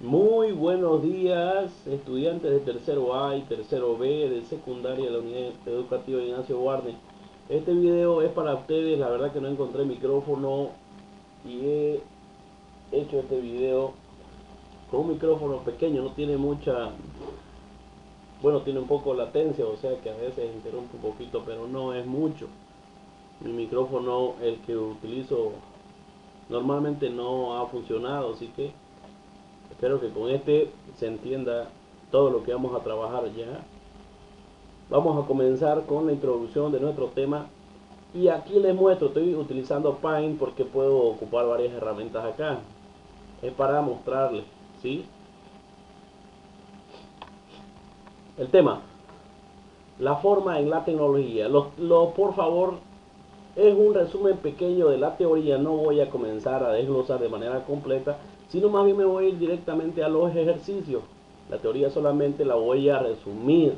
Muy buenos días, estudiantes de tercero A y tercero B de secundaria de la Unidad Educativa Ignacio Warnes. Este video es para ustedes, la verdad que no encontré micrófono y he hecho este video con un micrófono pequeño, no tiene mucha, bueno, tiene un poco de latencia, o sea que a veces interrumpe un poquito, pero no es mucho. Mi micrófono, el que utilizo normalmente, no ha funcionado, así que espero que con este se entienda todo lo que vamos a trabajar ya. Vamos a comenzar con la introducción de nuestro tema. Y aquí les muestro, estoy utilizando Paint porque puedo ocupar varias herramientas acá. Es para mostrarles, ¿sí? El tema, la forma en la tecnología. Por favor, es un resumen pequeño de la teoría. No voy a comenzar a desglosar de manera completa, sino más bien me voy a ir directamente a los ejercicios. La teoría solamente la voy a resumir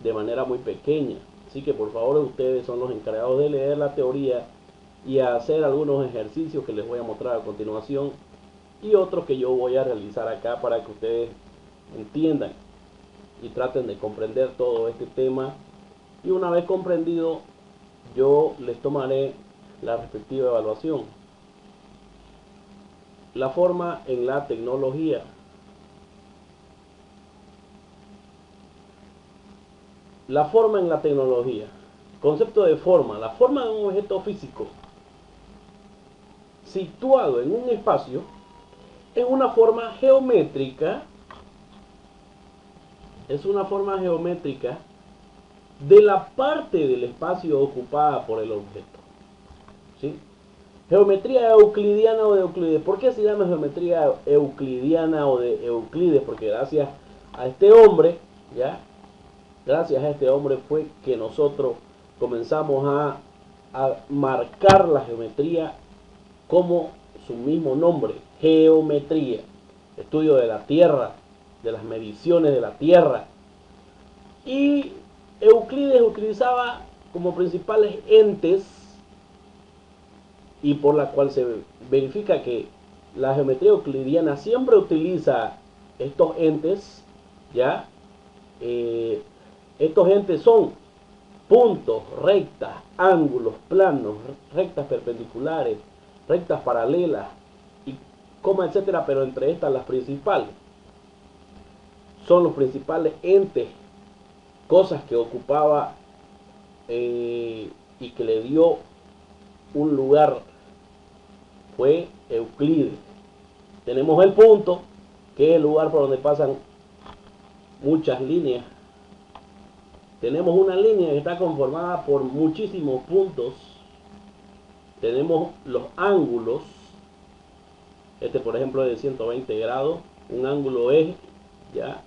de manera muy pequeña. Así que por favor ustedes son los encargados de leer la teoría y hacer algunos ejercicios que les voy a mostrar a continuación y otros que yo voy a realizar acá para que ustedes entiendan y traten de comprender todo este tema. Y una vez comprendido, yo les tomaré la respectiva evaluación. La forma en la tecnología. La forma en la tecnología. Concepto de forma. La forma de un objeto físico situado en un espacio es una forma geométrica. Es una forma geométrica de la parte del espacio ocupada por el objeto. ¿Sí? Geometría euclidiana o de Euclides. ¿Por qué se llama geometría euclidiana o de Euclides? Porque gracias a este hombre, ¿ya? Gracias a este hombre fue que nosotros comenzamos a marcar la geometría como su mismo nombre, geometría, estudio de la Tierra, de las mediciones de la Tierra. Y Euclides utilizaba como principales entes, y por la cual se verifica que la geometría euclidiana siempre utiliza estos entes, ¿ya? Estos entes son puntos, rectas, ángulos, planos, rectas perpendiculares, rectas paralelas, y coma, etcétera, pero entre estas las principales. Son los principales entes, cosas que ocupaba y que le dio un lugar, fue Euclides. Tenemos el punto, que es el lugar por donde pasan muchas líneas. Tenemos una línea que está conformada por muchísimos puntos. Tenemos los ángulos. Este, por ejemplo, es de 120 grados. Un ángulo es, ¿ya?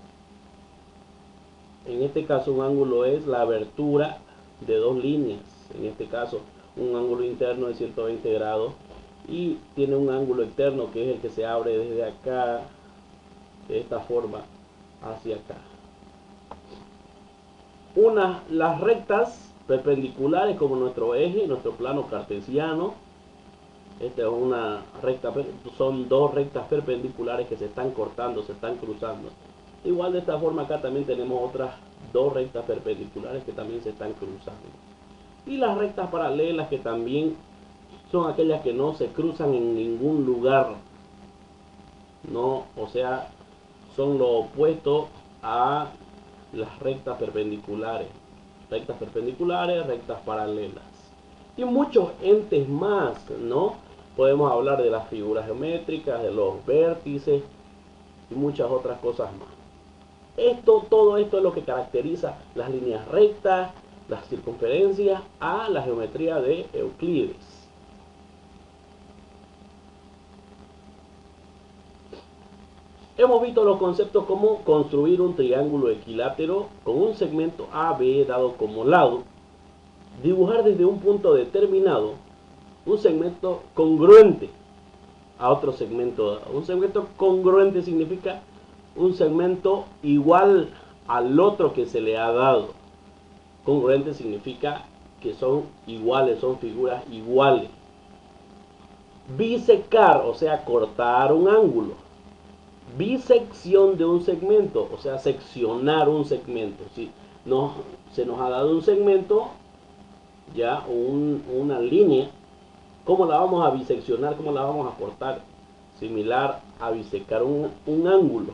En este caso, un ángulo es la abertura de dos líneas. En este caso, un ángulo interno de 120 grados. Y tiene un ángulo externo que es el que se abre desde acá, de esta forma, hacia acá. Las rectas perpendiculares como nuestro eje, nuestro plano cartesiano. Esta es una recta, son dos rectas perpendiculares que se están cortando, se están cruzando. Igual de esta forma acá también tenemos otras dos rectas perpendiculares que también se están cruzando. Y las rectas paralelas, que también son aquellas que no se cruzan en ningún lugar. No, o sea, son lo opuesto a las rectas perpendiculares. Rectas perpendiculares, rectas paralelas. Y muchos entes más, ¿no? Podemos hablar de las figuras geométricas, de los vértices y muchas otras cosas más. Todo esto es lo que caracteriza las líneas rectas, las circunferencias, a la geometría de Euclides. Hemos visto los conceptos como construir un triángulo equilátero con un segmento AB dado como lado, dibujar desde un punto determinado un segmento congruente a otro segmento. Un segmento congruente significa un segmento igual al otro que se le ha dado. Congruente significa que son iguales, son figuras iguales. Bisecar, o sea, cortar un ángulo. bisección de un segmento, o sea, seccionar un segmento. Si se nos ha dado un segmento, ya una línea, ¿cómo la vamos a biseccionar? ¿Cómo la vamos a cortar? Similar a bisecar un ángulo,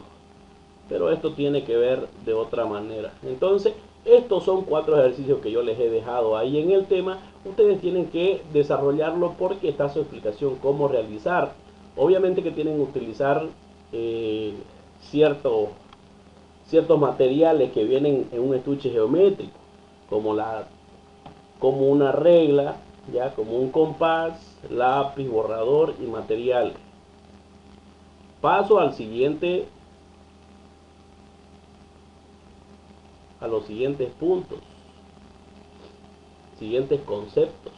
pero esto tiene que ver de otra manera. Entonces, estos son 4 ejercicios que yo les he dejado ahí en el tema. Ustedes tienen que desarrollarlo porque está su explicación cómo realizar. Obviamente que tienen que utilizar ciertos materiales que vienen en un estuche geométrico, como una regla, ya, como un compás, lápiz, borrador y materiales. Paso al siguiente, a los siguientes puntos, siguientes conceptos.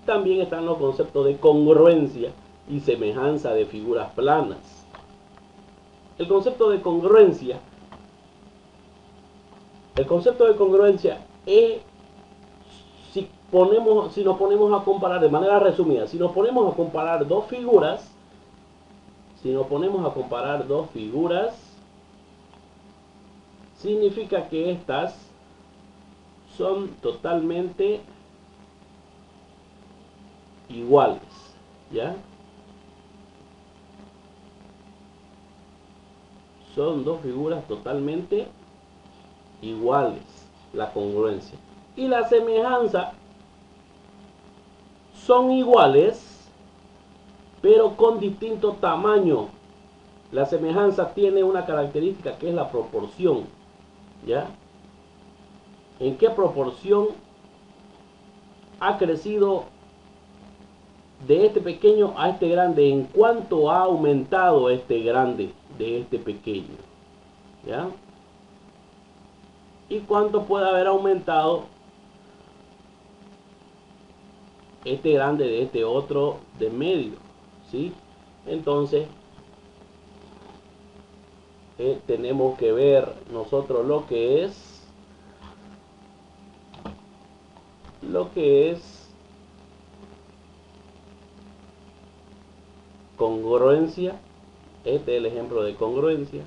También están los conceptos de congruencia y semejanza de figuras planas. El concepto de congruencia es si nos ponemos a comparar de manera resumida, si nos ponemos a comparar dos figuras, significa que estas son totalmente iguales, ¿ya? Son dos figuras totalmente iguales, la congruencia. Y la semejanza son iguales, pero con distinto tamaño. La semejanza tiene una característica que es la proporción, ¿ya? ¿En qué proporción ha crecido de este pequeño a este grande? ¿En cuánto ha aumentado este grande de este pequeño? ¿Ya? ¿Y cuánto puede haber aumentado este grande de este otro de medio? ¿Sí? Entonces, tenemos que ver nosotros lo que es congruencia. Este es el ejemplo de congruencia.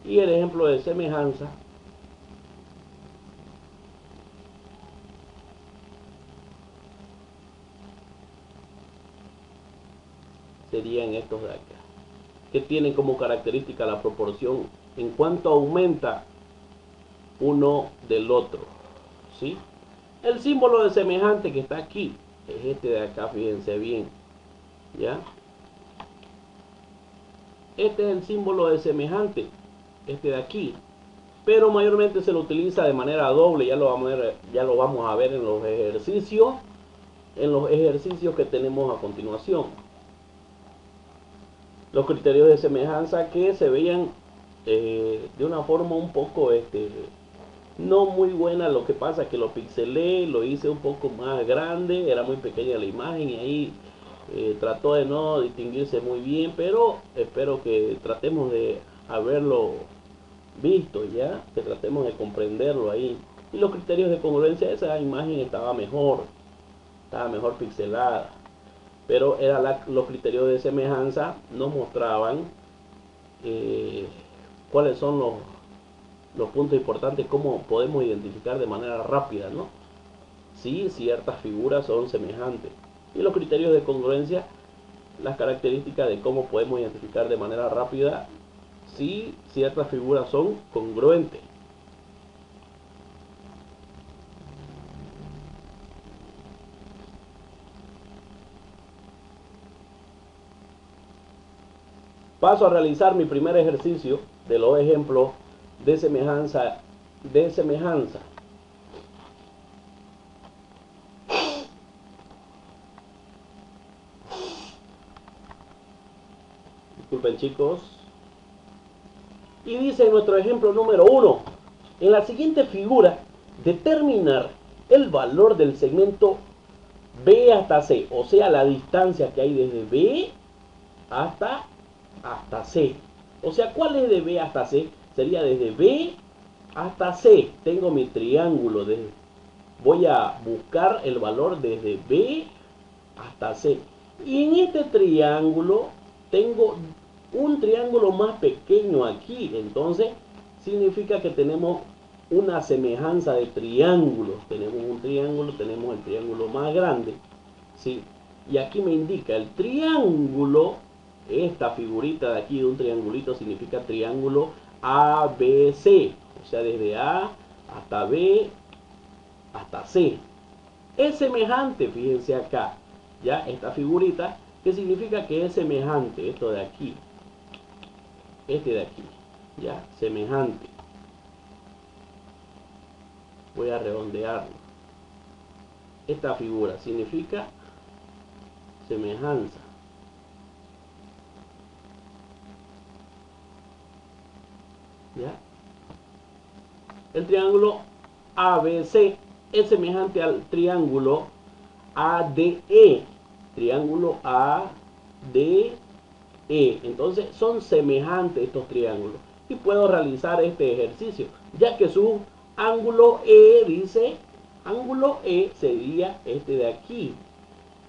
Y el ejemplo de semejanza serían estos de acá, que tienen como característica la proporción en cuanto aumenta uno del otro, ¿sí? El símbolo de semejante que está aquí es este de acá, fíjense bien, ¿ya? Este es el símbolo de semejante, este de aquí, pero mayormente se lo utiliza de manera doble. Ya lo vamos a ver en los ejercicios que tenemos a continuación. Los criterios de semejanza que se veían de una forma un poco no muy buena. Lo que pasa es que lo pixelé, lo hice un poco más grande, era muy pequeña la imagen y ahí trató de no distinguirse muy bien, pero espero que tratemos de haberlo visto, ya, que tratemos de comprenderlo ahí. Y los criterios de congruencia, esa imagen estaba mejor pixelada, pero los criterios de semejanza nos mostraban cuáles son los puntos importantes, cómo podemos identificar de manera rápida, ¿no?, si ciertas figuras son semejantes. Y los criterios de congruencia, las características de cómo podemos identificar de manera rápida si ciertas figuras son congruentes. Paso a realizar mi primer ejercicio de los ejemplos de semejanza. Disculpen, chicos. Y dice nuestro ejemplo número 1: en la siguiente figura, determinar el valor del segmento B hasta C, o sea, la distancia que hay desde B hasta C. O sea, ¿cuál es de B hasta C? Sería desde B hasta C. Tengo mi triángulo. Voy a buscar el valor desde B hasta C. Y en este triángulo tengo un triángulo más pequeño aquí. Entonces significa que tenemos una semejanza de triángulos. Tenemos un triángulo, tenemos el triángulo más grande, ¿sí? Y aquí me indica el triángulo, esta figurita de aquí de un triangulito significa triángulo ABC. O sea, desde A hasta B hasta C. Es semejante, fíjense acá, ya esta figurita, que significa que es semejante, esto de aquí, este de aquí, ya, semejante. Voy a redondearlo. Esta figura significa semejanza. ¿Ya? El triángulo ABC es semejante al triángulo ADE. Triángulo ADE. Entonces son semejantes estos triángulos. Y puedo realizar este ejercicio, ya que su ángulo E, dice, ángulo E sería este de aquí.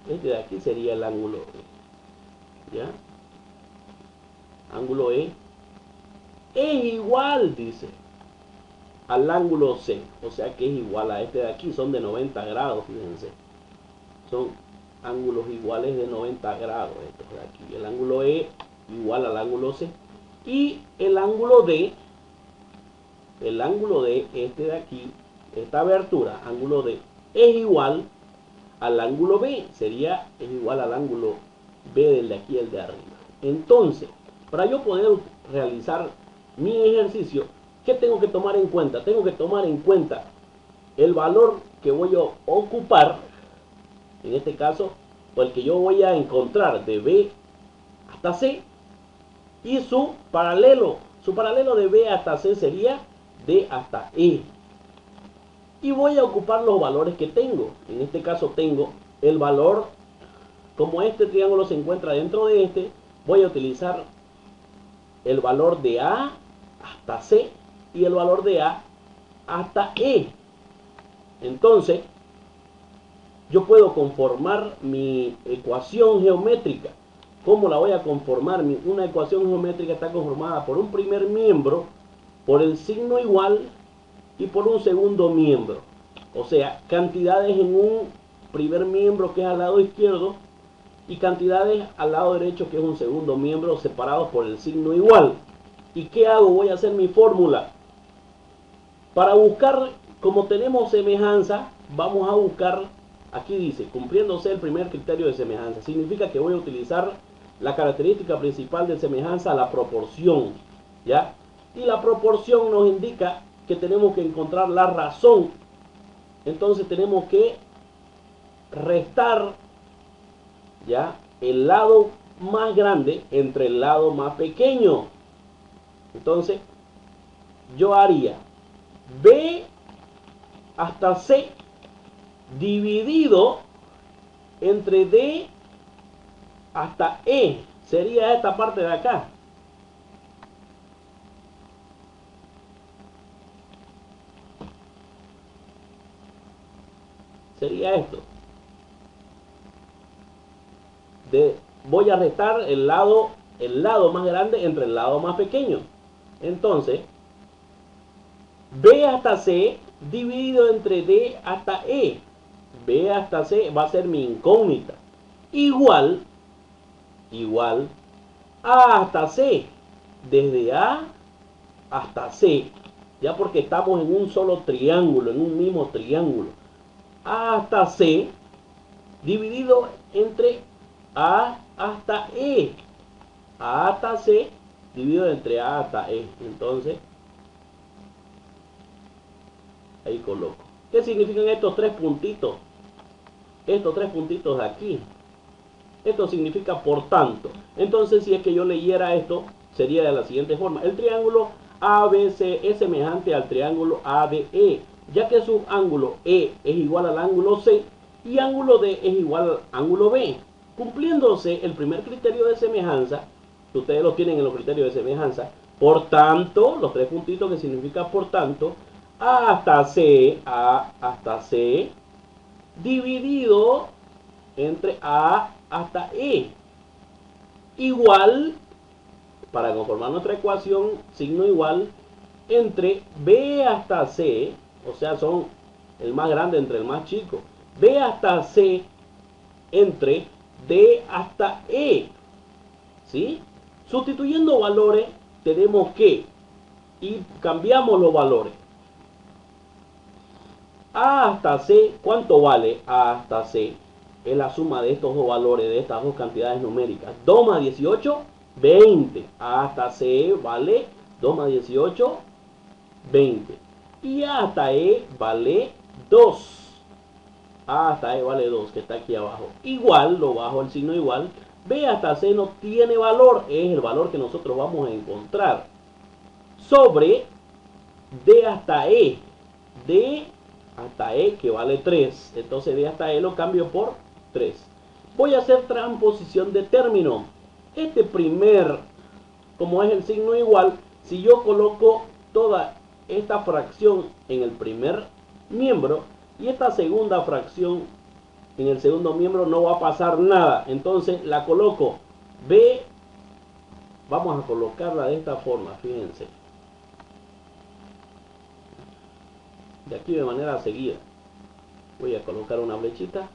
Este de aquí sería el ángulo E. ¿Ya? Ángulo E es igual, dice, al ángulo C. O sea que es igual a este de aquí. Son de 90 grados, fíjense. Son ángulos iguales de 90 grados estos de aquí. El ángulo E igual al ángulo C. Y el ángulo D, este de aquí, esta abertura, ángulo D, es igual al ángulo B. Es igual al ángulo B del de aquí, el de arriba. Entonces, para yo poder realizar mi ejercicio, ¿qué tengo que tomar en cuenta? Tengo que tomar en cuenta el valor que voy a ocupar, en este caso, o el que yo voy a encontrar de B hasta C, y su paralelo. Su paralelo de B hasta C sería D hasta E. Y voy a ocupar los valores que tengo. En este caso tengo el valor, como este triángulo se encuentra dentro de este, voy a utilizar el valor de A hasta C y el valor de A hasta E. Entonces, yo puedo conformar mi ecuación geométrica. ¿Cómo la voy a conformar? Una ecuación geométrica está conformada por un primer miembro, por el signo igual y por un segundo miembro. O sea, cantidades en un primer miembro que es al lado izquierdo y cantidades al lado derecho que es un segundo miembro, separados por el signo igual. ¿Y qué hago? Voy a hacer mi fórmula. Para buscar, como tenemos semejanza, vamos a buscar, aquí dice, cumpliéndose el primer criterio de semejanza. Significa que voy a utilizar la característica principal de semejanza, la proporción, ¿ya? Y la proporción nos indica que tenemos que encontrar la razón. Entonces tenemos que restar, ¿ya?, el lado más grande entre el lado más pequeño. Entonces yo haría B hasta C dividido entre D hasta E. Sería esta parte de acá. Sería esto. Voy a restar el lado más grande entre el lado más pequeño. Entonces, B hasta C dividido entre D hasta E. B hasta C va a ser mi incógnita. Igual A hasta C. Desde A hasta C. Ya porque estamos en un solo triángulo, en un mismo triángulo. A hasta C dividido entre A hasta E. A hasta C dividido entre A hasta E. Entonces, ahí coloco. ¿Qué significan estos tres puntitos? Estos tres puntitos de aquí. Esto significa por tanto. Entonces, si es que yo leyera esto, sería de la siguiente forma. El triángulo ABC es semejante al triángulo ADE, ya que su ángulo E es igual al ángulo C y ángulo D es igual al ángulo B. Cumpliéndose el primer criterio de semejanza, que ustedes lo tienen en los criterios de semejanza, por tanto, los tres puntitos que significa por tanto, A hasta C dividido entre A hasta E, igual para conformar nuestra ecuación, signo igual entre B hasta C, o sea, son el más grande entre el más chico, B hasta C entre D hasta E, ¿sí? Sustituyendo valores, tenemos que, y cambiamos los valores. A hasta C, ¿cuánto vale A hasta C? Es la suma de estos dos valores, de estas dos cantidades numéricas. 2 más 18, 20. A hasta C vale 2 más 18, 20. Y A hasta E vale 2. A hasta E vale 2, que está aquí abajo. Igual, lo bajo el signo igual. B hasta C no tiene valor, es el valor que nosotros vamos a encontrar. Sobre D hasta E. D hasta E que vale 3. Entonces D hasta E lo cambio por 3. Voy a hacer transposición de término. Este primer, como es el signo igual, si yo coloco toda esta fracción en el primer miembro y esta segunda fracción en el segundo miembro, no va a pasar nada. Entonces la coloco B, vamos a colocarla de esta forma, fíjense. De aquí de manera seguida. Voy a colocar una flechita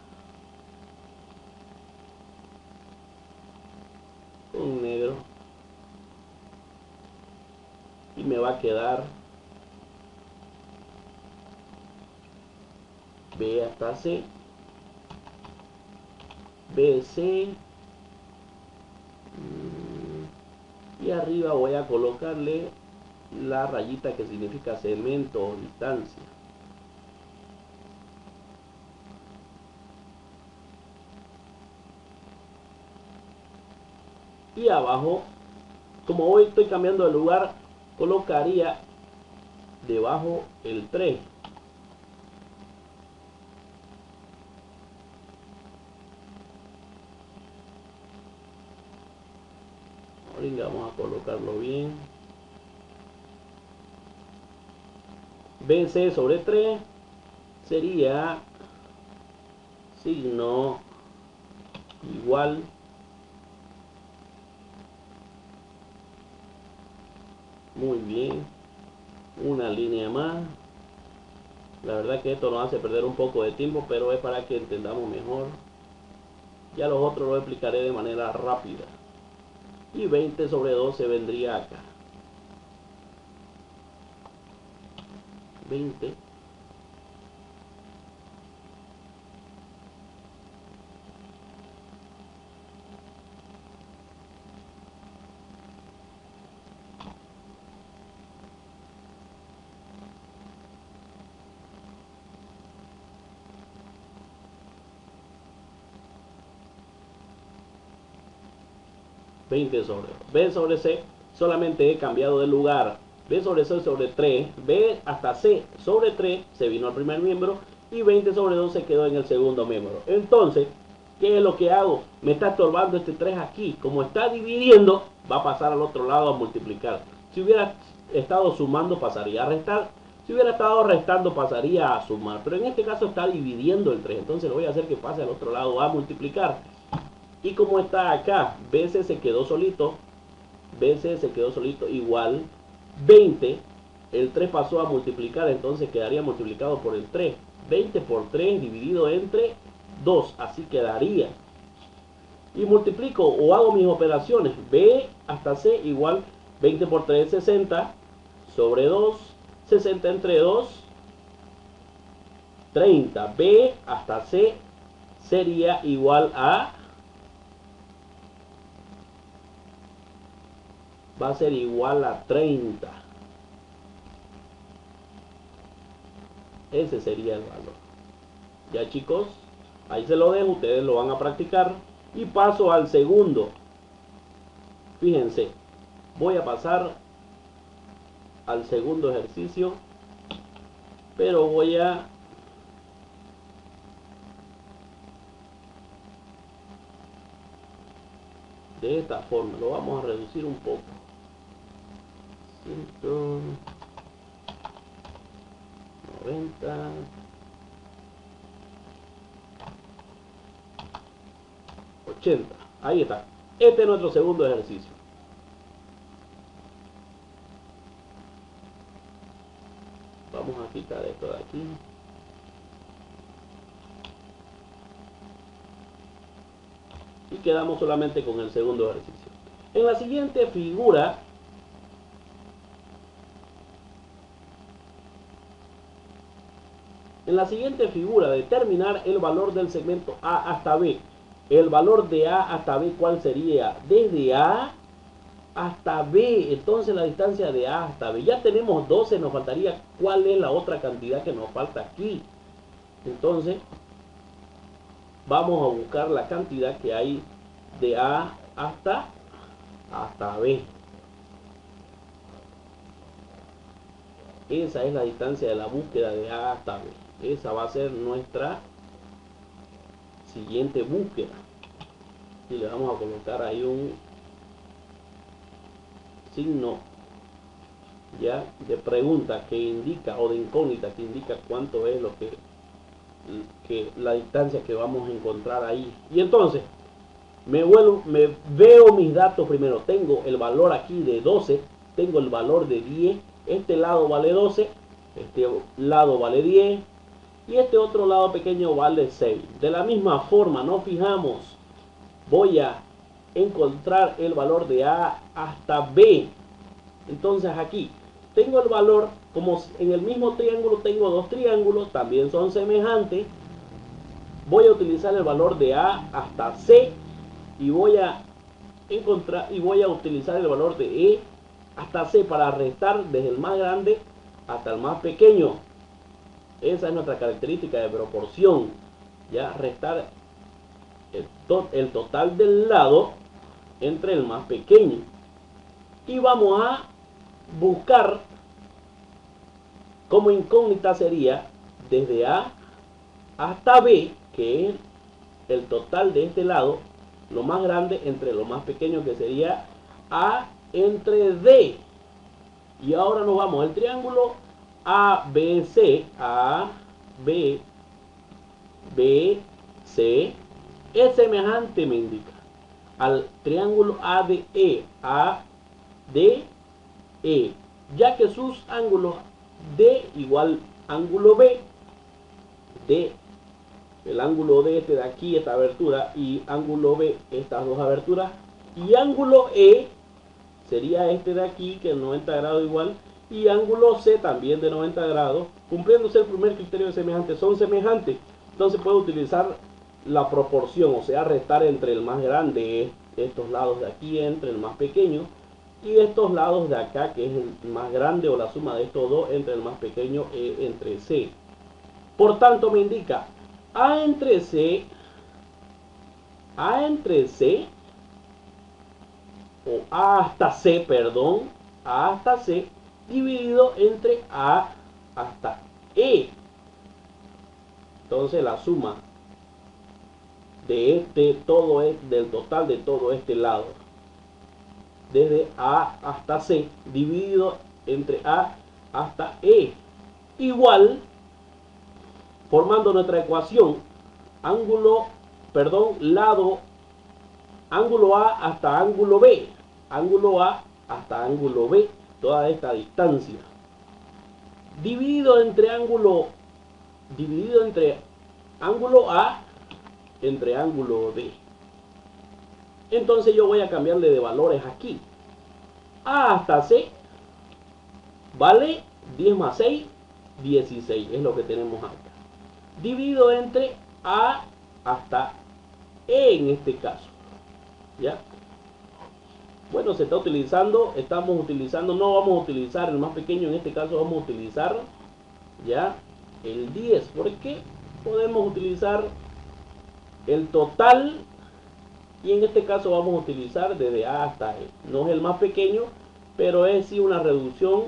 con negro y me va a quedar B hasta C, BC, y arriba voy a colocarle la rayita que significa segmento o distancia. Y abajo, como hoy estoy cambiando de lugar, colocaría debajo el 3. Ahorita vamos a colocarlo bien. BC sobre 3 sería signo igual muy bien, una línea más. La verdad que esto nos hace perder un poco de tiempo, pero es para que entendamos mejor. Ya los otros lo explicaré de manera rápida. Y 20 sobre 12 vendría acá. 20 20 sobre B sobre C, solamente he cambiado de lugar. B sobre C sobre 3, B hasta C sobre 3 se vino al primer miembro y 20 sobre 2 se quedó en el segundo miembro. Entonces, ¿qué es lo que hago? Me está estorbando este 3 aquí. Como está dividiendo, va a pasar al otro lado a multiplicar. Si hubiera estado sumando, pasaría a restar. Si hubiera estado restando, pasaría a sumar. Pero en este caso está dividiendo el 3. Entonces lo voy a hacer que pase al otro lado a multiplicar. Y como está acá, BC se quedó solito, BC se quedó solito igual 20, el 3 pasó a multiplicar, entonces quedaría multiplicado por el 3. 20 por 3 dividido entre 2, así quedaría. Y multiplico o hago mis operaciones, B hasta C igual 20 por 3, 60, sobre 2, 60 entre 2, 30. B hasta C sería igual a, va a ser igual a 30. Ese sería el valor. Ya chicos, ahí se lo dejo, ustedes lo van a practicar. Y paso al segundo. Fíjense, voy a pasar al segundo ejercicio, pero voy a de esta forma, lo vamos a reducir un poco. 190, 80. Ahí está. Este es nuestro segundo ejercicio. Vamos a quitar esto de aquí. Y quedamos solamente con el segundo ejercicio. En la siguiente figura, determinar el valor del segmento A hasta B. El valor de A hasta B, ¿cuál sería? Desde A hasta B. Entonces la distancia de A hasta B. Ya tenemos 12, nos faltaría cuál es la otra cantidad que nos falta aquí. Entonces vamos a buscar la cantidad que hay de A hasta B. Esa es la distancia de la búsqueda de A hasta B. Esa va a ser nuestra siguiente búsqueda. Y le vamos a colocar ahí un signo ya de pregunta que indica, o de incógnita que indica cuánto es lo que la distancia que vamos a encontrar ahí. Y entonces me veo mis datos primero. Tengo el valor aquí de 12, tengo el valor de 10, este lado vale 12, este lado vale 10 y este otro lado pequeño vale 6. De la misma forma, nos fijamos, voy a encontrar el valor de A hasta B. Entonces aquí tengo el valor, como en el mismo triángulo tengo dos triángulos, también son semejantes, voy a utilizar el valor de A hasta C y voy a utilizar el valor de E hasta C para restar desde el más grande hasta el más pequeño. Esa es nuestra característica de proporción, ya restar el total del lado entre el más pequeño. Y vamos a buscar, como incógnita sería desde A hasta B, que es el total de este lado, lo más grande entre lo más pequeño, que sería A entre D. Y ahora nos vamos al triángulo ABC, A, B, B, C, es semejante, me indica, al triángulo ADE, ADE, ya que sus ángulos D igual ángulo B, D, el ángulo de este de aquí, esta abertura, y ángulo B, estas dos aberturas, y ángulo E sería este de aquí, que es 90 grados igual, y ángulo C también de 90 grados, cumpliéndose el primer criterio de semejante, son semejantes. Entonces puedo utilizar la proporción, o sea, restar entre el más grande, estos lados de aquí, entre el más pequeño, y estos lados de acá, que es el más grande, o la suma de estos dos entre el más pequeño, E entre C. Por tanto me indica A entre C, o A hasta C, perdón, A hasta C, dividido entre A hasta E. Entonces la suma de todo es del total de todo este lado, desde A hasta C, dividido entre A hasta E, igual, formando nuestra ecuación, ángulo A hasta ángulo B, ángulo A hasta ángulo B, toda esta distancia, dividido entre ángulo A entre ángulo D. Entonces yo voy a cambiarle de valores aquí. A hasta C vale 10 más 6, 16, es lo que tenemos acá, dividido entre A hasta E en este caso, ¿ya? Bueno, se está utilizando, no vamos a utilizar el más pequeño, en este caso vamos a utilizar ya el 10, porque podemos utilizar el total, y en este caso vamos a utilizar desde A hasta E. No es el más pequeño, pero es sí una reducción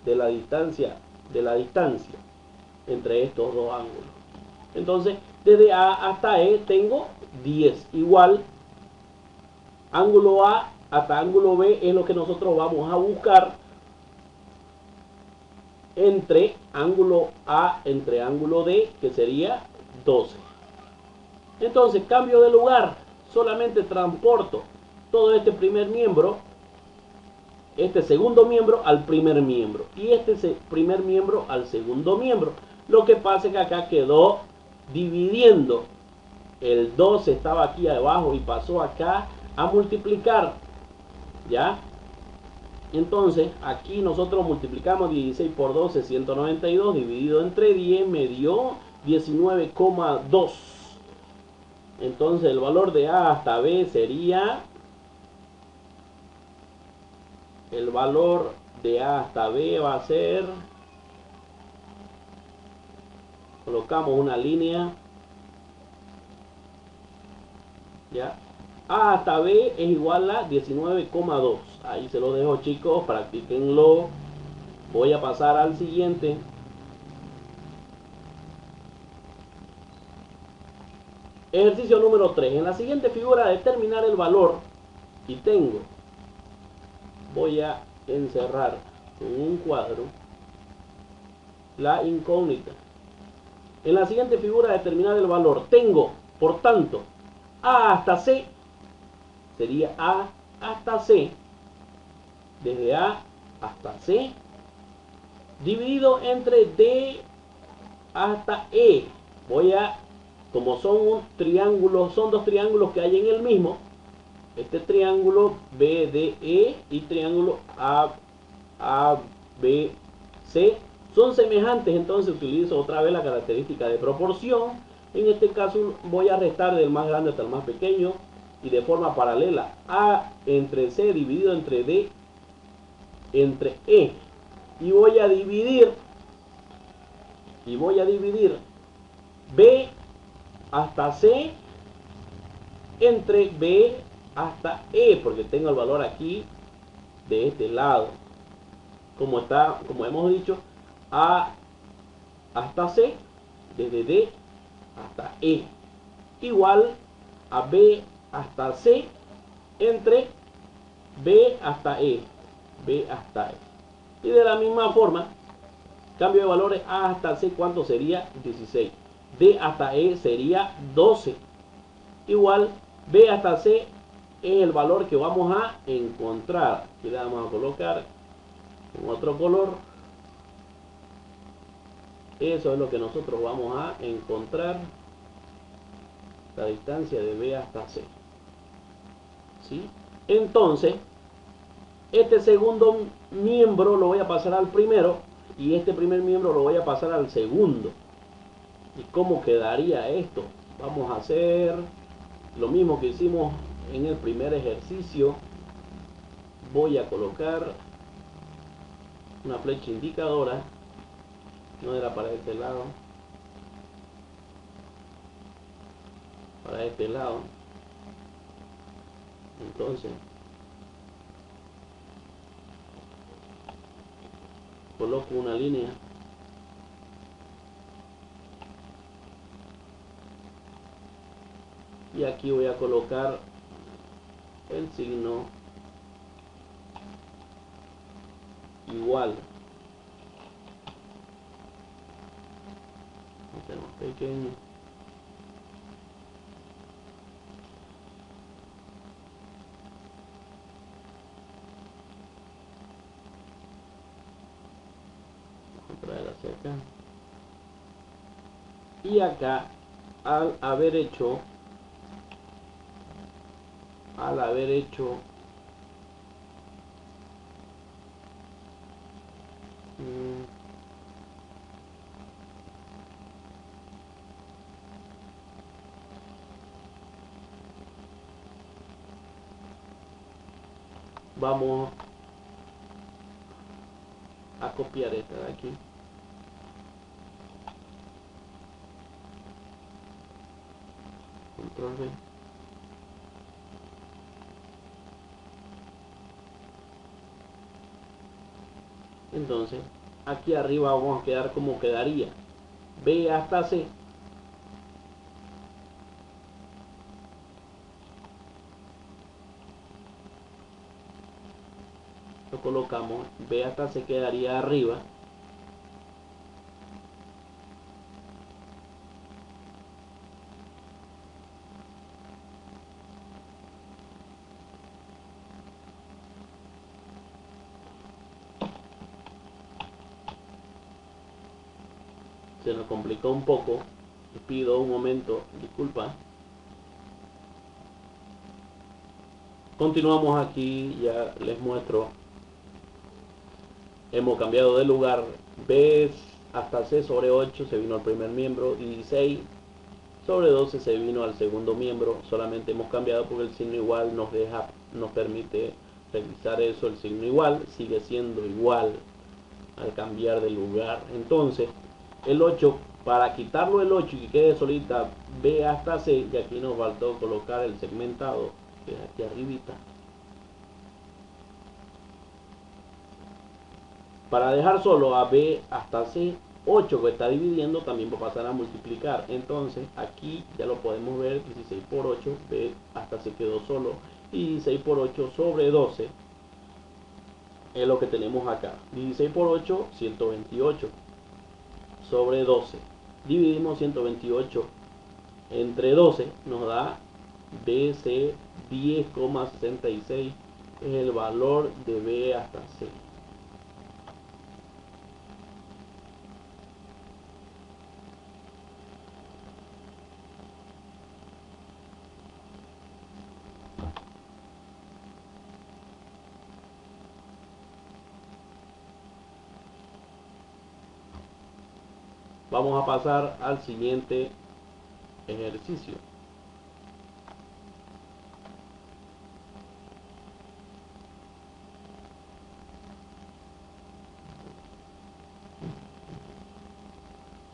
de la distancia entre estos dos ángulos. Entonces desde A hasta E tengo 10, igual ángulo A hasta ángulo B es lo que nosotros vamos a buscar entre ángulo A entre ángulo D, que sería 12. Entonces cambio de lugar, solamente transporto todo este primer miembro este segundo miembro al primer miembro y este primer miembro al segundo miembro. Lo que pasa es que acá quedó dividiendo. El 12 estaba aquí abajo y pasó acá a multiplicar, ¿ya? Entonces aquí nosotros multiplicamos 16 por 12, 192, dividido entre 10 me dio 19,2. Entonces el valor de A hasta B sería, el valor de A hasta B va a ser, colocamos una línea, ya, A hasta B es igual a 19,2. Ahí se lo dejo, chicos, practíquenlo. Voy a pasar al siguiente. Ejercicio número 3. En la siguiente figura determinar el valor y tengo, voy a encerrar en un cuadro la incógnita. En la siguiente figura determinar el valor tengo, por tanto, A hasta C sería A hasta C, desde A hasta C, dividido entre D hasta E. Voy a, como son un triángulo, son dos triángulos que hay en el mismo, este triángulo BDE y triángulo ABC son semejantes, entonces utilizo otra vez la característica de proporción. En este caso voy a restar del más grande hasta el más pequeño y de forma paralela A entre C dividido entre D entre E, y voy a dividir B hasta C entre B hasta E, porque tengo el valor aquí de este lado, como está, como hemos dicho, A hasta C desde D hasta E igual a B hasta C entre B hasta E, B hasta E. Y de la misma forma, cambio de valores, A hasta C, ¿cuánto sería? 16. D hasta E sería 12. Igual B hasta C es el valor que vamos a encontrar. Aquí le vamos a colocar en otro color. Eso es lo que nosotros vamos a encontrar, la distancia de B hasta C. ¿Sí? Entonces, este segundo miembro lo voy a pasar al primero y este primer miembro lo voy a pasar al segundo. ¿Y cómo quedaría esto? Vamos a hacer lo mismo que hicimos en el primer ejercicio. Voy a colocar una flecha indicadora, no era para este lado, para este lado. Entonces coloco una línea y aquí voy a colocar el signo igual. Hacemos pequeño. Vamos a traer hacia acá. Y acá, al haber hecho vamos a copiar esta de aquí. Control V. Entonces, aquí arriba vamos a quedar como quedaría. B hasta C. Lo colocamos. B hasta C quedaría arriba. Se nos complicó un poco. Les pido un momento, disculpa. Continuamos aquí, ya les muestro. Hemos cambiado de lugar. B hasta C sobre 8 se vino al primer miembro. 16 sobre 12 se vino al segundo miembro. Solamente hemos cambiado porque el signo igual nos permite revisar eso. El signo igual sigue siendo igual al cambiar de lugar. Entonces el 8, para quitarlo el 8 y que quede solita B hasta C, y aquí nos faltó colocar el segmentado, que es aquí arribita. Para dejar solo a B hasta C, 8 que está dividiendo también va a pasar a multiplicar. Entonces aquí ya lo podemos ver, 16 por 8, B hasta C quedó solo, y 16 por 8 sobre 12 es lo que tenemos acá. 16 por 8, 128 sobre 12. Dividimos 128 entre 12, nos da BC 10,66, es el valor de B hasta C. Vamos a pasar al siguiente ejercicio.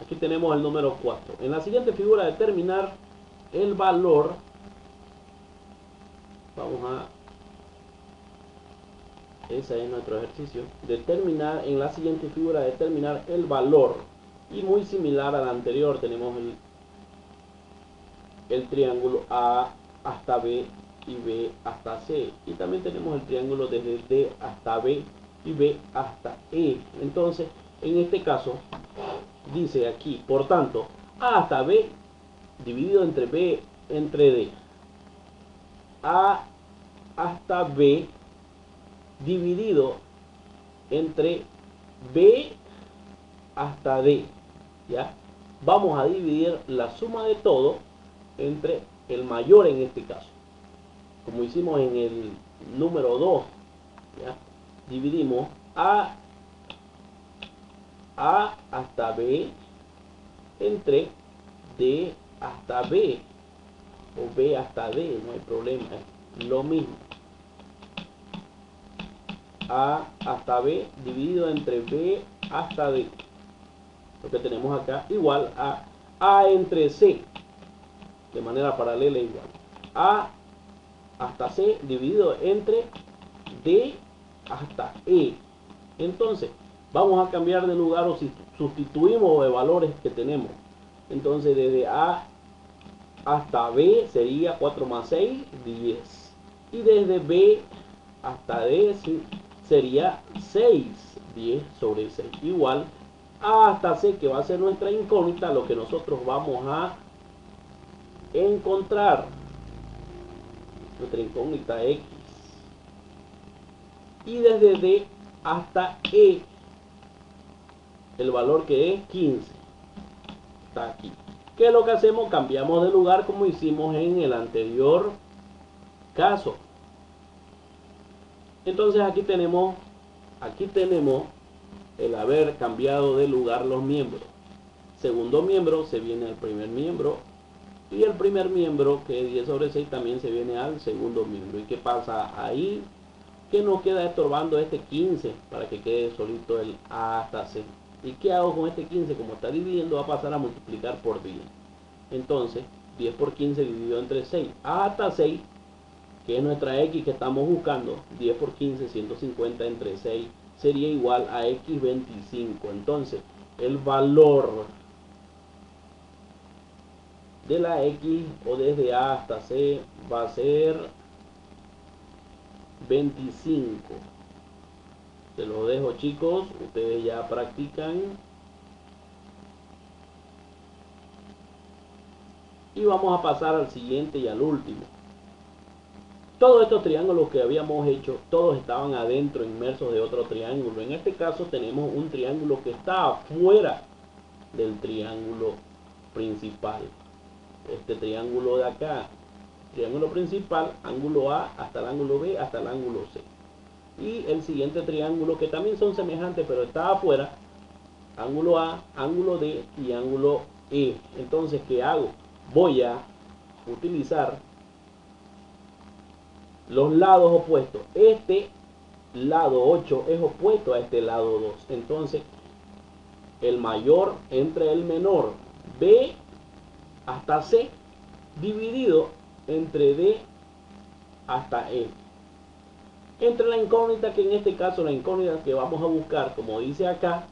Aquí tenemos el número 4. En la siguiente figura, determinar el valor. Ese es nuestro ejercicio. Determinar, en la siguiente figura, determinar el valor. Y muy similar al anterior, tenemos el triángulo A hasta B y B hasta C. Y también tenemos el triángulo desde D hasta B y B hasta E. Entonces, en este caso, dice aquí, por tanto, A hasta B dividido entre B entre D. A hasta B dividido entre B hasta D. ¿Ya? Vamos a dividir la suma de todo entre el mayor en este caso. Como hicimos en el número 2. ¿Ya? Dividimos A hasta B entre D hasta B. O B hasta D, no hay problema. Es lo mismo. A hasta B dividido entre B hasta D. Lo que tenemos acá igual a A entre C. De manera paralela igual. A hasta C dividido entre D hasta E. Entonces, vamos a cambiar de lugar o si sustituimos de valores que tenemos. Entonces, desde A hasta B sería 4 más 6, 10. Y desde B hasta D sería 6, 10 sobre 6. Igual A hasta C, que va a ser nuestra incógnita, lo que nosotros vamos a encontrar. Nuestra incógnita X. Y desde D hasta E, el valor que es 15. Está aquí. ¿Qué es lo que hacemos? Cambiamos de lugar como hicimos en el anterior caso. Entonces aquí tenemos el haber cambiado de lugar los miembros. Segundo miembro se viene al primer miembro. Y el primer miembro, que es 10 sobre 6, también se viene al segundo miembro. ¿Y qué pasa ahí? Que nos queda estorbando este 15 para que quede solito el A hasta C. ¿Y qué hago con este 15? Como está dividiendo, va a pasar a multiplicar por 10. Entonces, 10 por 15 dividido entre 6. A hasta 6, que es nuestra X que estamos buscando. 10 por 15, 150 entre 6, sería igual a X 25. Entonces, el valor de la X o desde A hasta C va a ser 25. Se los dejo, chicos, ustedes ya practican. Y vamos a pasar al siguiente y al último. Todos estos triángulos que habíamos hecho, todos estaban adentro, inmersos de otro triángulo. En este caso tenemos un triángulo que está afuera del triángulo principal. Este triángulo de acá, triángulo principal, ángulo A hasta el ángulo B hasta el ángulo C. Y el siguiente triángulo, que también son semejantes pero está afuera, ángulo A, ángulo D y ángulo E. Entonces, ¿qué hago? Voy a utilizar los lados opuestos. Este lado 8 es opuesto a este lado 2. Entonces, el mayor entre el menor, B hasta C, dividido entre D hasta E. Entre la incógnita, que en este caso la incógnita que vamos a buscar, como dice acá,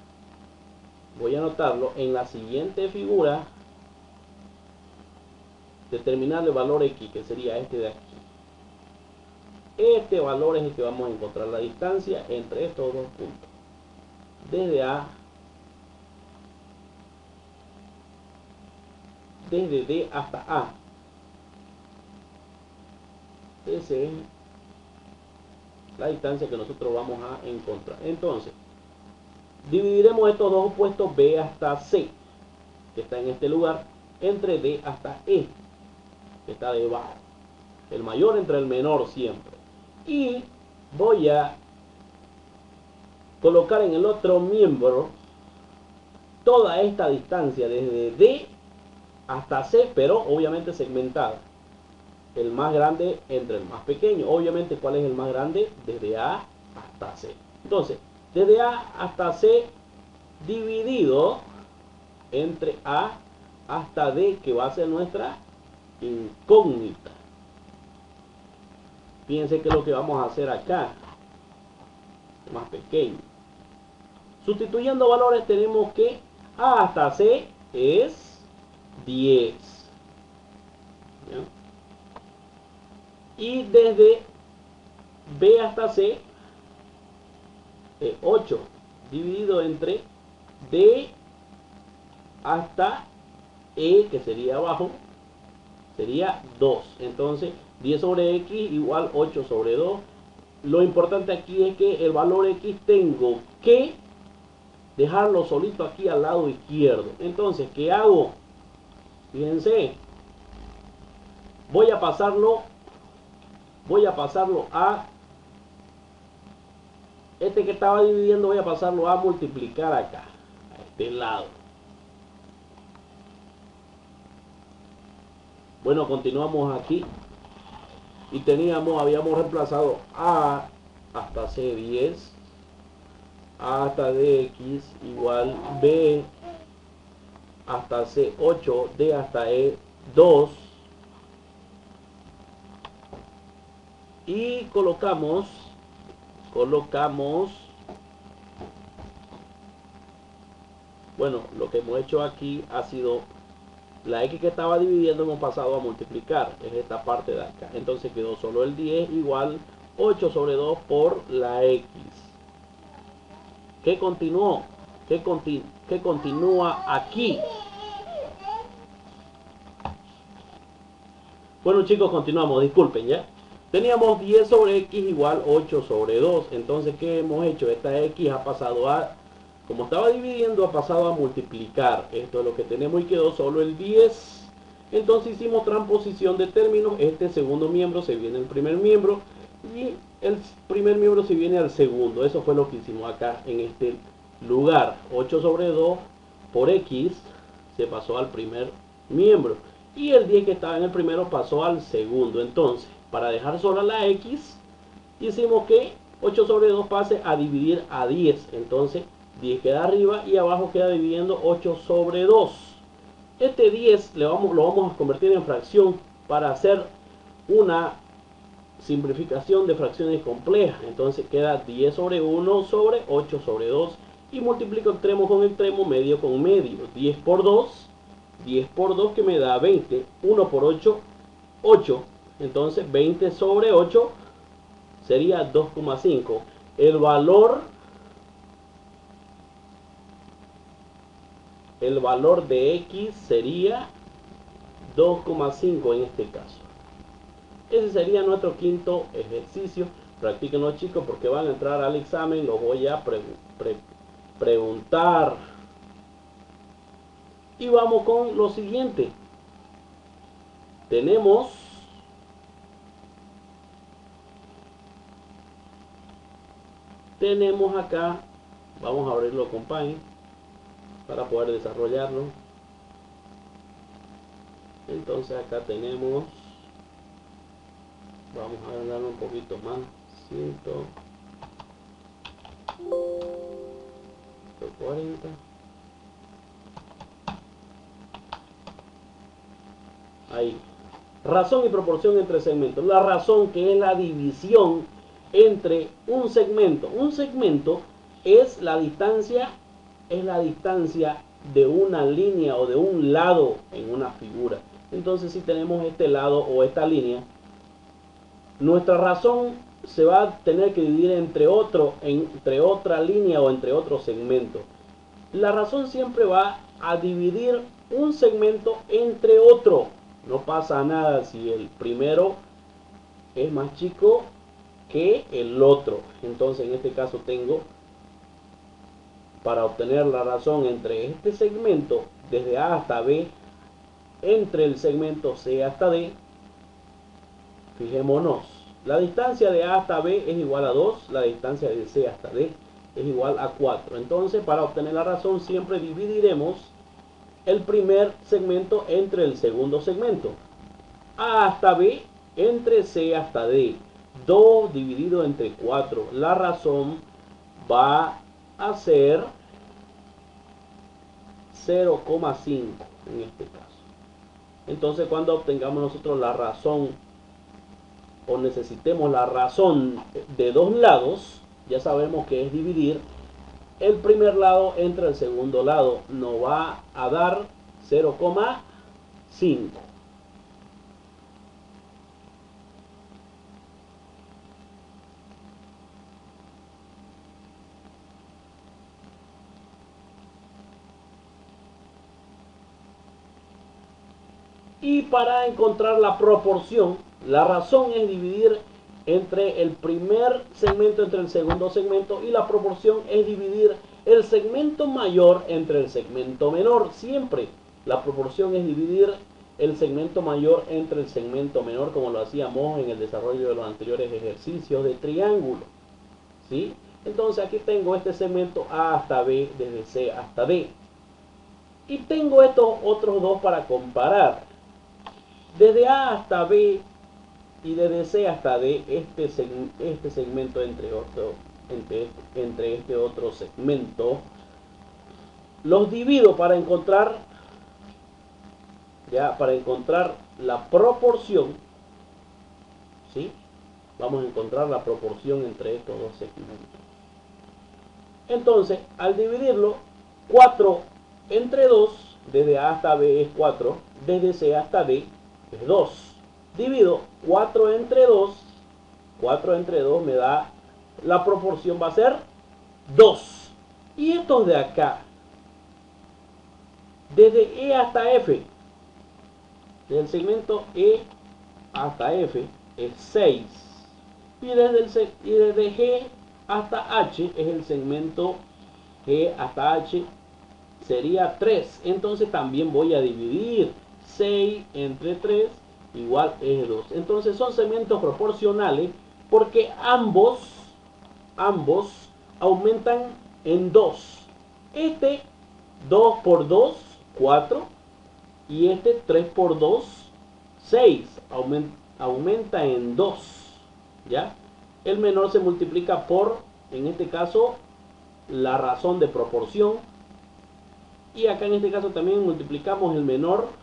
voy a anotarlo en la siguiente figura, determinar el valor X, que sería este de aquí. Este valor es el que vamos a encontrar la distancia entre estos dos puntos, desde A, desde D hasta A. Esa es la distancia que nosotros vamos a encontrar. Entonces, dividiremos estos dos opuestos, B hasta C, que está en este lugar, entre D hasta E, que está debajo. El mayor entre el menor siempre. Y voy a colocar en el otro miembro toda esta distancia desde D hasta C, pero obviamente segmentada. El más grande entre el más pequeño. Obviamente, ¿cuál es el más grande? Desde A hasta C. Entonces, desde A hasta C dividido entre A hasta D, que va a ser nuestra incógnita. Fíjense que lo que vamos a hacer acá, más pequeño. Sustituyendo valores, tenemos que A hasta C es 10. ¿Ya? Y desde B hasta C es 8, dividido entre D hasta E, que sería abajo, sería 2. Entonces 10 sobre X igual 8 sobre 2. Lo importante aquí es que el valor X tengo que dejarlo solito aquí al lado izquierdo. Entonces, ¿qué hago? Fíjense, voy a pasarlo a este que estaba dividiendo, voy a pasarlo a multiplicar acá, a este lado. Bueno, continuamos aquí y habíamos reemplazado A hasta C 10, A hasta DX igual B hasta C 8, D hasta E 2, y colocamos bueno, lo que hemos hecho aquí ha sido la X que estaba dividiendo, hemos pasado a multiplicar, es esta parte de acá. Entonces quedó solo el 10 igual 8 sobre 2 por la X. ¿Qué continuó? ¿Qué continúa aquí? Bueno, chicos, continuamos, disculpen ya. Teníamos 10 sobre X igual 8 sobre 2. Entonces, ¿qué hemos hecho? Esta X ha pasado a, como estaba dividiendo, ha pasado a multiplicar. Esto es lo que tenemos y quedó solo el 10. Entonces hicimos transposición de términos. Este segundo miembro se viene al primer miembro y el primer miembro se viene al segundo. Eso fue lo que hicimos acá en este lugar. 8 sobre 2 por X se pasó al primer miembro. Y el 10 que estaba en el primero pasó al segundo. Entonces, para dejar sola la X, hicimos que 8 sobre 2 pase a dividir a 10. Entonces, 10 queda arriba y abajo queda dividiendo 8 sobre 2. Este 10 lo vamos a convertir en fracción para hacer una simplificación de fracciones complejas. Entonces queda 10 sobre 1 sobre 8 sobre 2. Y multiplico extremo con extremo, medio con medio. 10 por 2 que me da 20. 1 por 8, 8. Entonces 20 sobre 8 sería 2,5. El valor de X sería 2,5 en este caso. Ese sería nuestro quinto ejercicio. Practíquenlo, chicos, porque van a entrar al examen. Los voy a preguntar. Y vamos con lo siguiente. Tenemos acá, vamos a abrirlo con Paint para poder desarrollarlo. Entonces acá tenemos, vamos a darle un poquito más, 140. Ahí. Razón y proporción entre segmentos. La razón, que es la división entre un segmento. Un segmento es la distancia de una línea o de un lado en una figura. Entonces, si tenemos este lado o esta línea, nuestra razón se va a tener que dividir entre otra línea o entre otro segmento. La razón siempre va a dividir un segmento entre otro. No pasa nada si el primero es más chico que el otro. Entonces en este caso tengo, para obtener la razón entre este segmento desde A hasta B, entre el segmento C hasta D, fijémonos, la distancia de A hasta B es igual a 2, la distancia de C hasta D es igual a 4. Entonces, para obtener la razón siempre dividiremos el primer segmento entre el segundo segmento. A hasta B entre C hasta D. 2 dividido entre 4. La razón va a ser 0,5 en este caso. Entonces, cuando obtengamos nosotros la razón o necesitemos la razón de dos lados, ya sabemos que es dividir el primer lado entre el segundo lado. Nos va a dar 0,5. Y para encontrar la proporción, la razón es dividir entre el primer segmento entre el segundo segmento, y la proporción es dividir el segmento mayor entre el segmento menor. Siempre la proporción es dividir el segmento mayor entre el segmento menor, como lo hacíamos en el desarrollo de los anteriores ejercicios de triángulo, ¿sí? Entonces aquí tengo este segmento A hasta B, desde C hasta D, y tengo estos otros dos para comparar. Desde A hasta B y desde C hasta D, este segmento entre este otro segmento, los divido para encontrar la proporción, ¿sí? Vamos a encontrar la proporción entre estos dos segmentos. Entonces, al dividirlo, 4 entre 2, desde A hasta B es 4, desde C hasta D es 2. Divido 4 entre 2, 4 entre 2 me da, la proporción va a ser 2. Y estos de acá, desde E hasta F, del segmento E hasta F es 6. Y desde G hasta H es el segmento G hasta H, sería 3. Entonces también voy a dividir 6 entre 3 igual es 2. Entonces son segmentos proporcionales porque ambos aumentan en 2. Este 2 por 2, 4. Y este 3 por 2, 6. Aumenta en 2. ¿Ya? El menor se multiplica por, en este caso, la razón de proporción. Y acá en este caso también multiplicamos el menor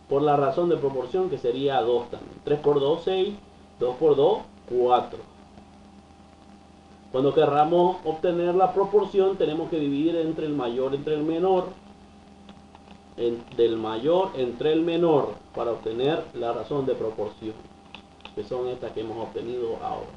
por la razón de proporción, que sería 2 también. 3 por 2, 6. 2 por 2, 4. Cuando querramos obtener la proporción, tenemos que dividir entre el mayor entre el menor. Del mayor entre el menor para obtener la razón de proporción, que son estas que hemos obtenido ahora.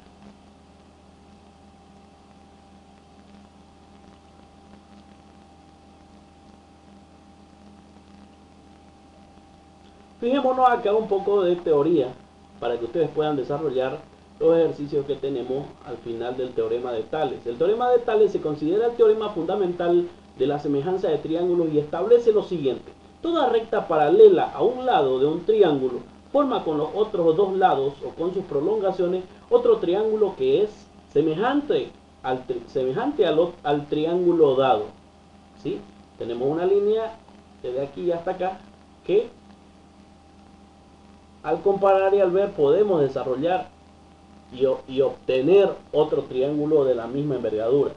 Fijémonos acá un poco de teoría para que ustedes puedan desarrollar los ejercicios que tenemos al final del teorema de Tales. El teorema de Tales se considera el teorema fundamental de la semejanza de triángulos y establece lo siguiente: Toda recta paralela a un lado de un triángulo forma con los otros dos lados o con sus prolongaciones otro triángulo que es semejante al triángulo dado. ¿Sí? Tenemos una línea desde aquí hasta acá que al comparar y al ver podemos desarrollar y obtener otro triángulo de la misma envergadura.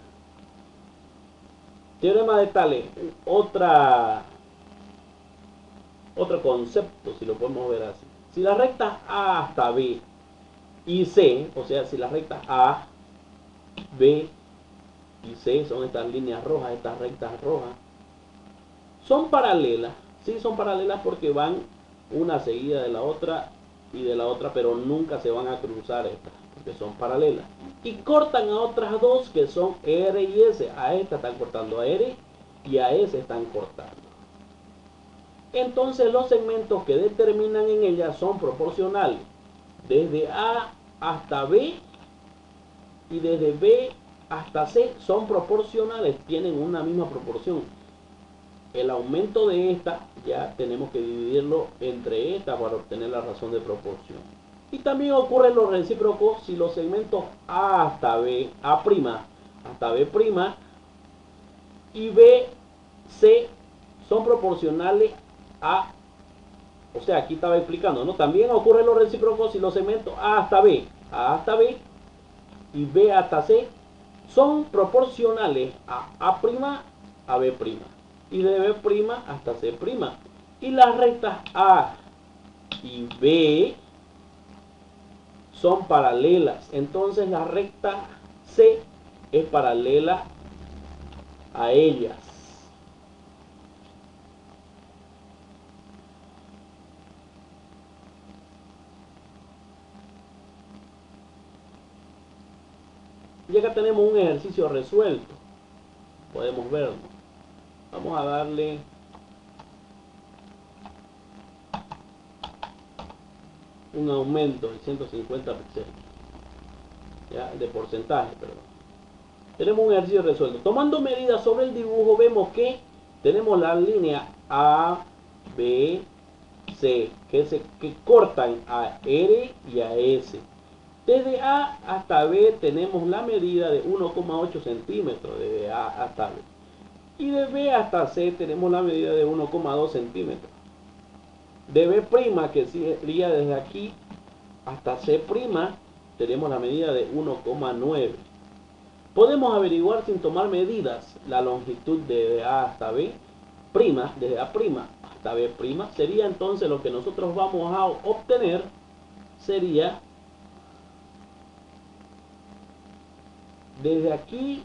Teorema de Tales, otro concepto, si lo podemos ver así. Si las rectas A hasta B y C, o sea, si las rectas A, B y C son estas líneas rojas, estas rectas rojas, son paralelas. Sí, son paralelas porque van una seguida de la otra y de la otra, pero nunca se van a cruzar estas, porque son paralelas. Y cortan a otras dos que son R y S. A esta están cortando a R y a S están cortando. Entonces los segmentos que determinan en ella son proporcionales. Desde A hasta B y desde B hasta C son proporcionales, tienen una misma proporción. El aumento de esta ya tenemos que dividirlo entre esta para obtener la razón de proporción. Y también ocurre lo recíproco si los segmentos A hasta B, A' hasta B' y B, C son proporcionales a, o sea, aquí estaba explicando, ¿no? También ocurre lo recíproco si los segmentos A hasta B y B hasta C son proporcionales a B' y de B' hasta C'. Y las rectas A y B son paralelas. Entonces la recta C es paralela a ellas. Y acá tenemos un ejercicio resuelto. Podemos verlo. Vamos a darle un aumento de 150%. ¿Ya? De porcentaje, perdón. Tenemos un ejercicio resuelto. Tomando medidas sobre el dibujo, vemos que tenemos la línea A, B, C, que cortan a R y a S. Desde A hasta B tenemos la medida de 1,8 centímetros, desde A hasta B. Y de B hasta C tenemos la medida de 1,2 centímetros. De B', que sería desde aquí hasta C', tenemos la medida de 1,9. Podemos averiguar sin tomar medidas la longitud de A hasta B', desde A' hasta B'. Sería entonces lo que nosotros vamos a obtener, sería desde aquí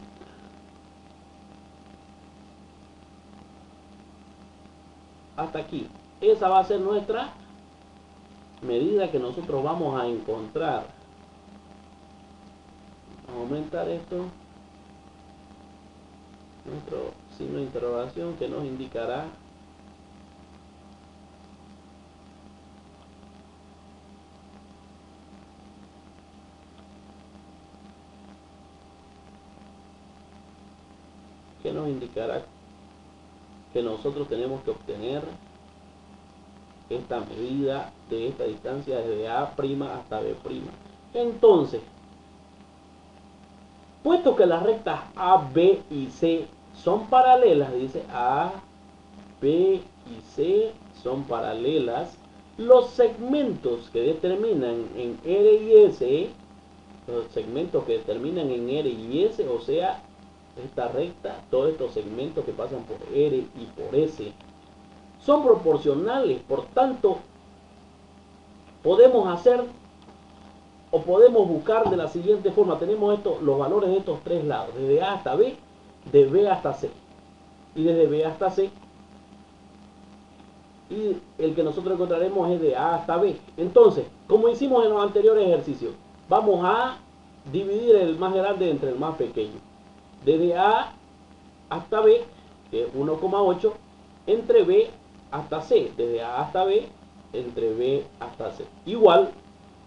hasta aquí. Esa va a ser nuestra medida que nosotros vamos a encontrar. Vamos a aumentar esto, nuestro signo de interrogación que nos indicará que nosotros tenemos que obtener esta medida de esta distancia desde A' hasta B'. Entonces, puesto que las rectas A, B y C son paralelas, dice A, B y C son paralelas, los segmentos que determinan en R y S, o sea, esta recta, todos estos segmentos que pasan por R y por S, son proporcionales. Por tanto, podemos buscar de la siguiente forma. Tenemos los valores de estos tres lados, desde A hasta B, de B hasta C y desde B hasta C, y el que nosotros encontraremos es de A hasta B. Entonces, como hicimos en los anteriores ejercicios, vamos a dividir el más grande entre el más pequeño. Desde A hasta B, que es 1,8, entre B hasta C, desde A hasta B, entre B hasta C. Igual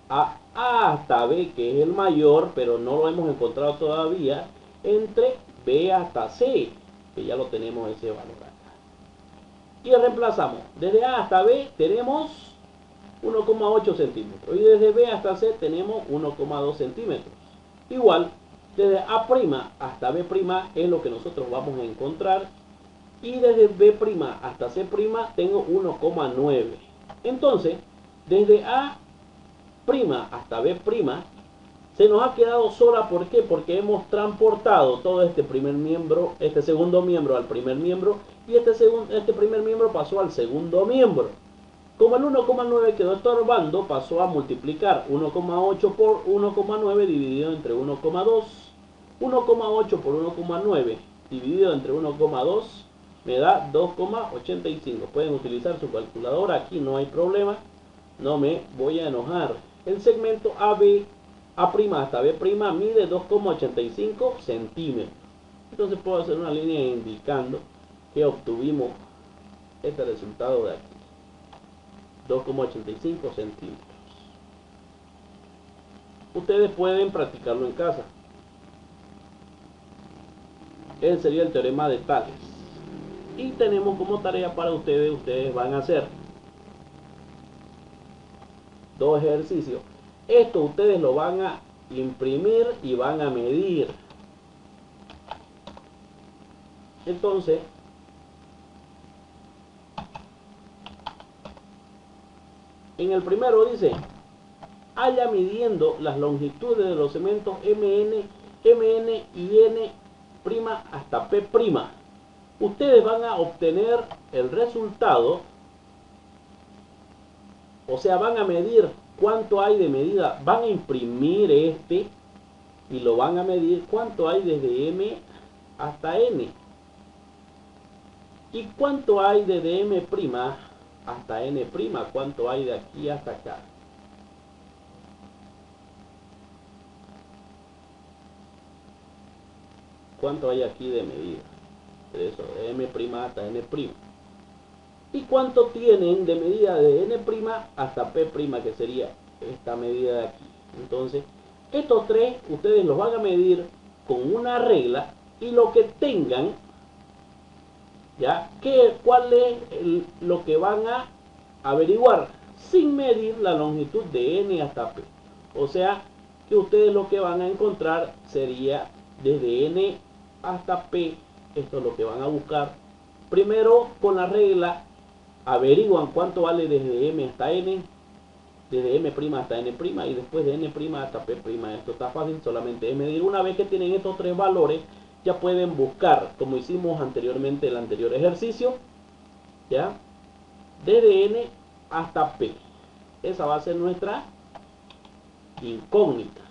a A hasta B, que es el mayor, pero no lo hemos encontrado todavía, entre B hasta C, que ya lo tenemos ese valor acá. Y reemplazamos. Desde A hasta B tenemos 1,8 centímetros. Y desde B hasta C tenemos 1,2 centímetros. Igual, desde A' hasta B' es lo que nosotros vamos a encontrar. Y desde B' hasta C' tengo 1,9. Entonces, desde A' hasta B' se nos ha quedado sola. ¿Por qué? Porque hemos transportado todo este primer miembro, este segundo miembro al primer miembro, y este primer miembro pasó al segundo miembro. Como el 1,9 quedó estorbando, pasó a multiplicar 1,8 por 1,9 dividido entre 1,2. 1,8 por 1,9 dividido entre 1,2 me da 2,85. Pueden utilizar su calculadora, aquí no hay problema, no me voy a enojar. El segmento AB, A' hasta B' mide 2,85 centímetros. Entonces puedo hacer una línea indicando que obtuvimos este resultado de aquí. 2,85 centímetros. Ustedes pueden practicarlo en casa. Ese sería el teorema de Tales. Y tenemos como tarea para ustedes van a hacer dos ejercicios. Esto ustedes lo van a imprimir y van a medir. Entonces, en el primero dice, haya midiendo las longitudes de los segmentos MN y N' hasta P'. Ustedes van a obtener el resultado, o sea, van a medir cuánto hay de medida, van a imprimir este y lo van a medir cuánto hay desde M hasta N y cuánto hay desde M' hasta N', cuánto hay de aquí hasta acá. Cuánto hay aquí de medida, de eso, de M' hasta N'. Y cuánto tienen de medida de N' hasta P', que sería esta medida de aquí. Entonces, estos tres ustedes los van a medir con una regla y lo que tengan, ¿ya? ¿Cuál es lo que van a averiguar? Sin medir la longitud de N hasta P. O sea, que ustedes lo que van a encontrar sería desde N hasta P. Esto es lo que van a buscar. Primero, con la regla, averiguan cuánto vale desde M hasta N, desde M' hasta N' y después de N' hasta P'. Esto está fácil, solamente es medir. Una vez que tienen estos tres valores, ya pueden buscar, como hicimos anteriormente en el anterior ejercicio, ¿ya? Desde N hasta P. Esa va a ser nuestra incógnita.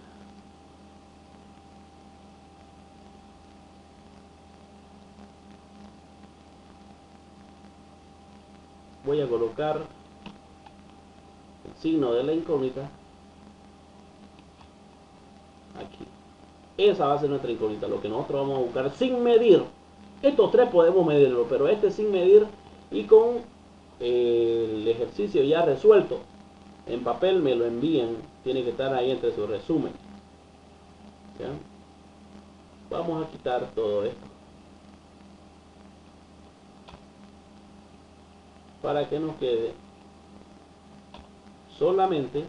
Voy a colocar el signo de la incógnita aquí. Esa va a ser nuestra incógnita, lo que nosotros vamos a buscar sin medir. Estos tres podemos medirlo, pero este sin medir y con el ejercicio ya resuelto en papel me lo envían. Tiene que estar ahí entre su resumen. ¿Ya? Vamos a quitar todo esto para que nos quede solamente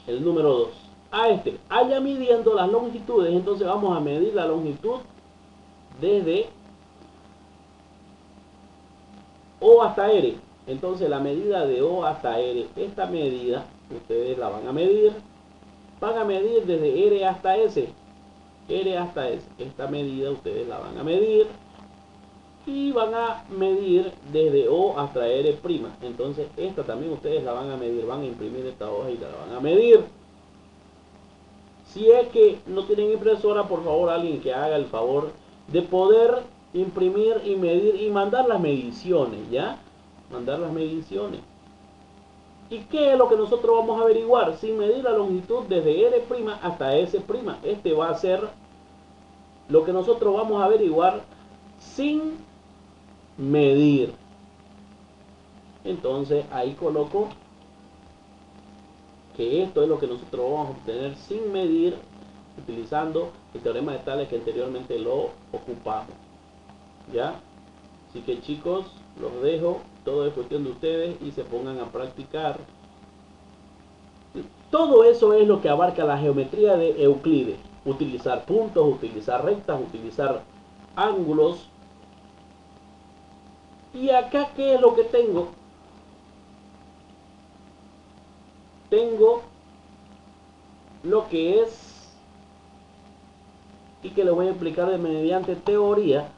el número 2. A este, haya midiendo las longitudes, entonces vamos a medir la longitud desde O hasta R. Entonces la medida de O hasta R, esta medida ustedes la van a medir desde R hasta S. R hasta S, esta medida ustedes la van a medir y van a medir desde O hasta R'. Entonces esta también ustedes la van a medir, van a imprimir esta hoja y la van a medir. Si es que no tienen impresora, por favor alguien que haga el favor de poder imprimir y medir y mandar las mediciones, ¿ya? Mandar las mediciones. ¿Y qué es lo que nosotros vamos a averiguar? Sin medir la longitud desde R' hasta S'. Este va a ser lo que nosotros vamos a averiguar sin medir. Entonces ahí coloco que esto es lo que nosotros vamos a obtener sin medir utilizando el teorema de Tales que anteriormente lo ocupamos. ¿Ya? Así que chicos, los dejo, todo es cuestión de ustedes y se pongan a practicar. Todo eso es lo que abarca la geometría de Euclides. Utilizar puntos, utilizar rectas, utilizar ángulos. Y acá, ¿qué es lo que tengo? Tengo lo que es, y que les voy a explicar de mediante teoría,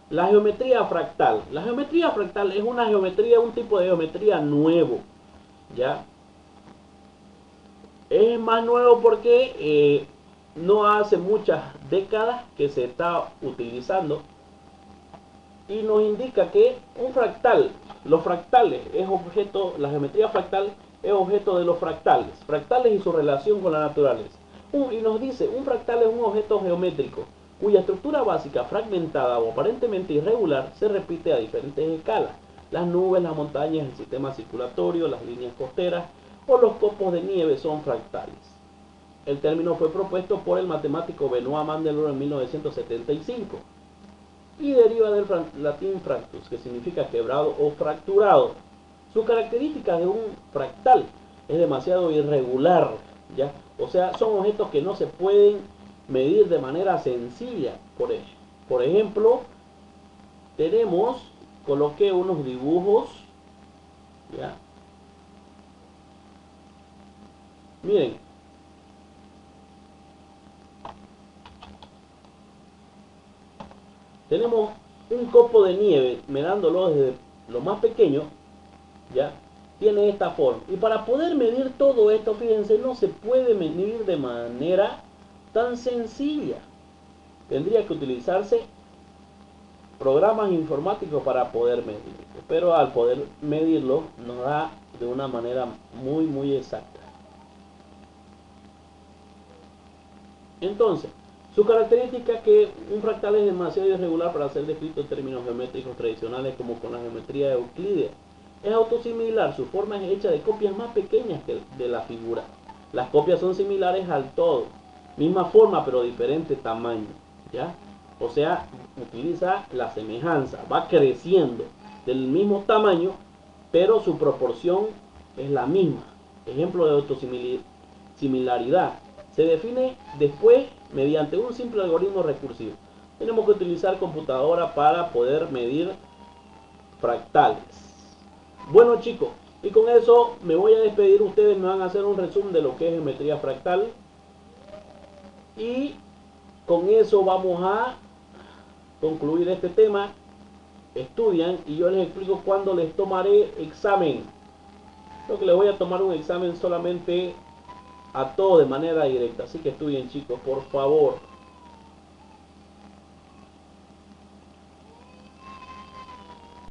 la geometría fractal. La geometría fractal es una geometría, un tipo de geometría nuevo, ¿ya? Es más nuevo porque no hace muchas décadas que se está utilizando y nos indica que un fractal, los fractales es objeto, la geometría fractal es objeto de los fractales y su relación con la naturaleza. Y nos dice, un fractal es un objeto geométrico cuya estructura básica fragmentada o aparentemente irregular se repite a diferentes escalas. Las nubes, las montañas, el sistema circulatorio, las líneas costeras o los copos de nieve son fractales. El término fue propuesto por el matemático Benoit Mandelbrot en 1975 y deriva del latín fractus, que significa quebrado o fracturado. Su característica de un fractal es demasiado irregular, ¿ya? O sea, son objetos que no se pueden medir de manera sencilla. Por ejemplo, coloqué unos dibujos, ¿ya? Miren, tenemos un copo de nieve, mirándolo desde lo más pequeño, ¿ya? Tiene esta forma. Y para poder medir todo esto, fíjense, no se puede medir de manera tan sencilla. Tendría que utilizarse programas informáticos para poder medirlo. Pero al poder medirlo, nos da de una manera muy exacta. Entonces, su característica es que un fractal es demasiado irregular para ser descrito en términos geométricos tradicionales como con la geometría euclídea. Es autosimilar, su forma es hecha de copias más pequeñas que de la figura. Las copias son similares al todo, misma forma pero diferente tamaño, ¿ya? O sea, utiliza la semejanza, va creciendo del mismo tamaño, pero su proporción es la misma. Ejemplo de autosimilaridad. Se define después mediante un simple algoritmo recursivo. Tenemos que utilizar computadora para poder medir fractales. Bueno chicos, y con eso me voy a despedir. Ustedes me van a hacer un resumen de lo que es geometría fractal. Y con eso vamos a concluir este tema. Estudian y yo les explico cuándo les tomaré examen. Creo que les voy a tomar un examen solamente a todo de manera directa. Así que estudien chicos, por favor.